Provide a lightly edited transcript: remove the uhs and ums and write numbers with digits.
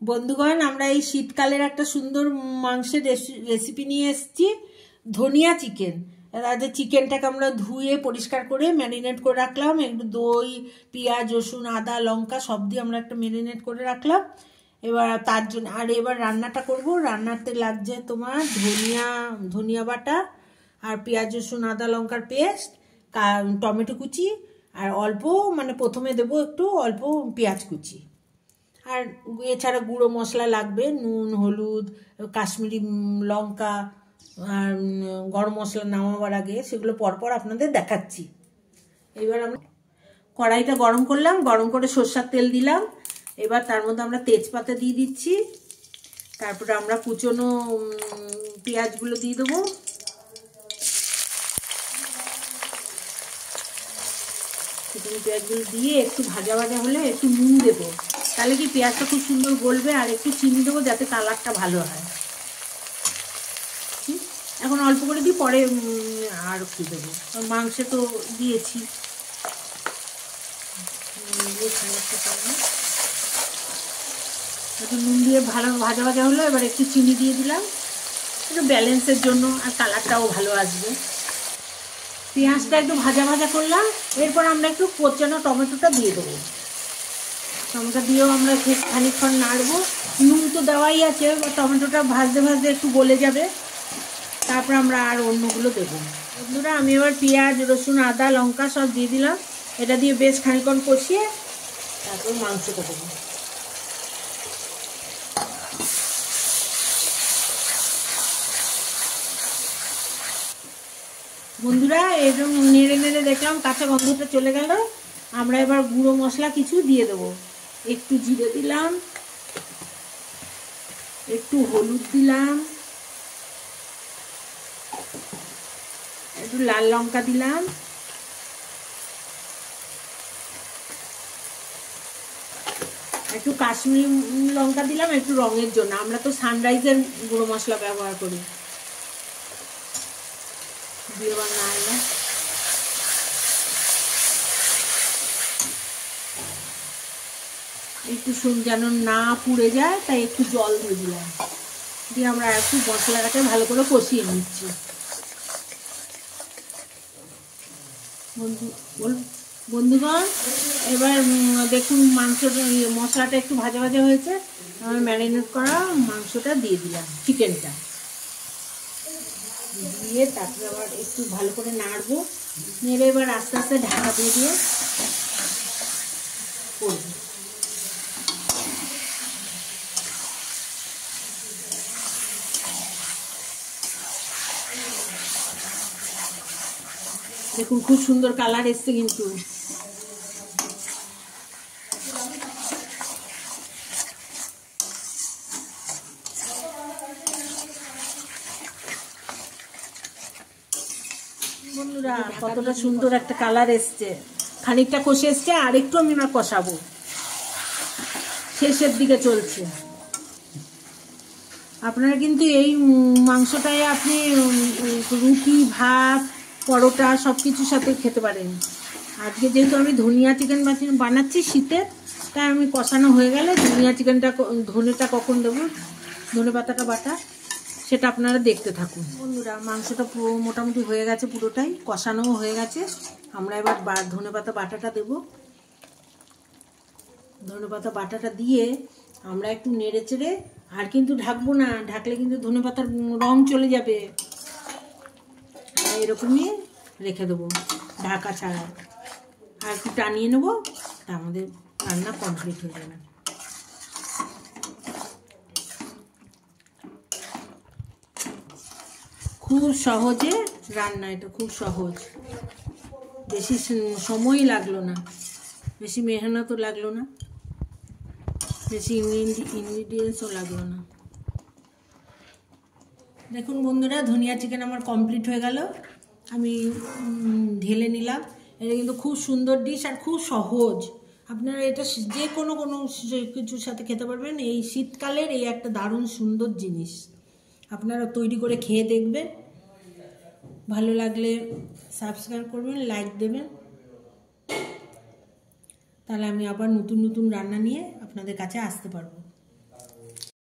বন্ধুগণ, আমরা এই শীতকালের একটা সুন্দর মাংসের রেসিপি নিয়ে এসেছি, ধনিয়া চিকেন। আজকে চিকেনটাকে আমরা ধুয়ে পরিষ্কার করে ম্যারিনেট করে রাখলাম। একটু দই, পেঁয়াজ, রসুন, আদা, লঙ্কা সব দিয়ে আমরা একটা ম্যারিনেট করে রাখলাম। এবার তার জন্য এবার রান্নাটা করব। রান্নাতে লাগছে তোমার ধনিয়া বাটা আর পেঁয়াজ, রসুন, আদা, লঙ্কার পেস্ট, টমেটো কুচি আর অল্প প্রথমে দেবো একটু অল্প পেঁয়াজ কুচি। আর এছাড়া গুঁড়ো মশলা লাগবে, নুন, হলুদ, কাশ্মীরি লঙ্কা আর গরম মশলা নামাবার আগে, সেগুলো পরপর আপনাদের দেখাচ্ছি। এবার আমরা কড়াইটা গরম করলাম, গরম করে সরষের তেল দিলাম। এবার তার মধ্যে আমরা তেজপাতা দিয়ে দিচ্ছি। তারপরে আমরা কুচনো পেঁয়াজগুলো দিয়ে দেবো। কুচনো পেঁয়াজগুলো দিয়ে একটু ভাজা ভাজা হলে একটু নুন দেবো, তাহলে কি পেঁয়াজটা খুব সুন্দর গলবে। আর একটু চিনি দেবো যাতে কালারটা ভালো হয়। এখন অল্প করে দিই, পরে আর একটু দেবো, মাংসে তো দিয়েছি। একটু নুন দিয়ে ভালো ভাজা ভাজা হলো। এবার একটু চিনি দিয়ে দিলাম একটু ব্যালেন্সের জন্য, আর কালারটাও ভালো আসবে। পেঁয়াজটা একটু ভাজা ভাজা করলাম। এরপর আমরা একটু কোচানো টমেটোটা দিয়ে দেবো। টমেটো দিয়েও আমরা খানিকক্ষণ নাড়বো। নুন তো দেওয়াই আছে, টমেটোটা ভাজতে ভাজতে একটু গলে যাবে। তারপর আমরা আর অন্যগুলো দেবো। বন্ধুরা, আমি এবার পেঁয়াজ, রসুন, আদা, লঙ্কা সব দিয়ে দিলাম। এটা দিয়ে বেশ খানিকক্ষণ কষিয়ে তারপর মাংসটা দেবো। বন্ধুরা, এরকম নেড়ে নেড়ে দেখলাম কাঁচা গন্ধটা চলে গেল। আমরা এবার গুঁড়ো মশলা কিছু দিয়ে দেবো। একটু জিরে দিলাম, একটু হলুদ দিলাম, একটু লাল লঙ্কা দিলাম, একটু কাশ্মীরি লঙ্কা দিলাম একটু রঙের জন্য। আমরা তো সানরাইজের গুঁড়ো মশলা ব্যবহার করি। দিয়ে বানালাম একটু যেন না পুড়ে যায়, তাই একটু জল দিয়ে দিলাম। দিয়ে আমরা একটু মশলাটাকে ভালো করে কষিয়ে নিচ্ছি। বন্ধুগণ, এবার দেখুন মশলাটা একটু ভাজা ভাজা হয়েছে। আমার ম্যারিনেট করা মাংসটা দিয়ে দিলাম, চিকেনটা দিয়ে তারপরে আবার একটু ভালো করে নাড়বো। নেড়ে এবার আস্তে আস্তে ঢাকা দিয়ে দিয়ে করবো। দেখুন খুব সুন্দর কালার এসছে কিন্তু। বন্ধুরা, কতটা সুন্দর একটা কালার এসছে। খানিকটা কষে এসছে, আর একটু আমি কষাবো। শেষের দিকে চলছে। আপনারা কিন্তু এই মাংসটায় আপনি রুটি, ভাত, পরোটা সব কিছুর সাথে খেতে পারেন। আজকে যেহেতু আমি ধনিয়া চিকেন বানাচ্ছি শীতের, তাই আমি কষানো হয়ে গেলে ধনেটা কখন দেবো, ধনে পাতাটা বাটা, সেটা আপনারা দেখতে থাকুন। বন্ধুরা, মাংসটা পুরো মোটামুটি হয়ে গেছে, পুরোটাই কষানোও হয়ে গেছে। আমরা এবার ধনে পাতা বাটাটা দেবো। ধনে পাতা বাটাটা দিয়ে আমরা একটু নেড়ে চেড়ে, আর কিন্তু ঢাকবো না, ঢাকলে কিন্তু ধনে পাতার রং চলে যাবে। এরকমই রেখে দেবো ঢাকা ছাড়া। আর একটু টানিয়ে নেবো, তা আমাদের রান্না কমপ্লিট হয়ে যাবে। খুব সহজে রান্না, এটা খুব সহজ। বেশি সময়ই লাগলো না, বেশি মেহনতও লাগলো না, বেশি ইনগ্রিডিয়েন্টসও লাগলো না। দেখুন বন্ধুরা, ধনিয়া চিকেন আমার কমপ্লিট হয়ে গেল। আমি ঢেলে নিলাম। এটা কিন্তু খুব সুন্দর ডিশ আর খুব সহজ। আপনারা এটা যে কোনো কিছুর সাথে খেতে পারবেন। এই শীতকালের এই একটা দারুণ সুন্দর জিনিস। আপনারা তৈরি করে খেয়ে দেখবেন। ভালো লাগলে সাবস্ক্রাইব করবেন, লাইক দেবেন। তাহলে আমি আবার নতুন নতুন রান্না নিয়ে আপনাদের কাছে আসতে পারবো।